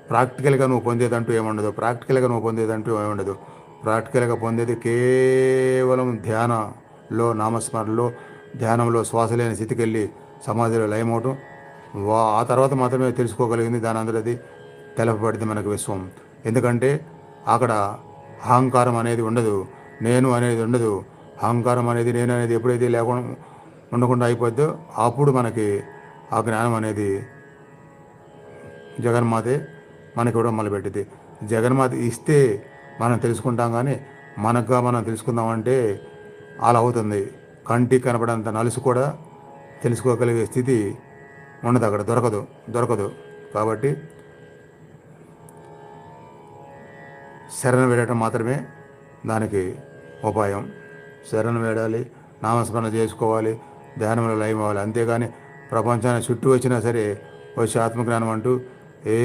ప్రాక్టికల్గా నువ్వు పొందేదంటూ ఏముండదు. ప్రాక్టికల్గా పొందేది కేవలం ధ్యానంలో, నామస్మరణలో, ధ్యానంలో శ్వాస లేని స్థితికి వెళ్ళి సమాధిలో లయమవటం. ఆ తర్వాత మాత్రమే తెలుసుకోగలిగింది, దాని అందరిది తెలపబడింది మనకు విశ్వం. ఎందుకంటే అక్కడ అహంకారం అనేది ఉండదు, నేను అనేది ఉండదు. అహంకారం అనేది, నేను అనేది ఎప్పుడైతే లేకుండా ఉండకుండా అయిపోద్దో అప్పుడు మనకి ఆ జ్ఞానం అనేది జగన్మాతే మనకి ఇవ్వడం మొదలుపెట్టింది. జగన్మాత ఇస్తే మనం తెలుసుకుంటాం, కానీ మనకుగా మనం తెలుసుకుందామంటే అలా అవుతుంది. కంటికి కనపడంత నలుసు కూడా తెలుసుకోగలిగే స్థితి ఉండదు, అక్కడ దొరకదు. కాబట్టి శరణ వేడటం మాత్రమే దానికి ఉపాయం. శరణ వేడాలి, నామస్మరణ చేసుకోవాలి, ధ్యానంలో లయం అవ్వాలి. అంతేగాని ప్రపంచాన్ని చుట్టూ వచ్చినా సరే వచ్చి ఆత్మజ్ఞానం అంటూ ఏ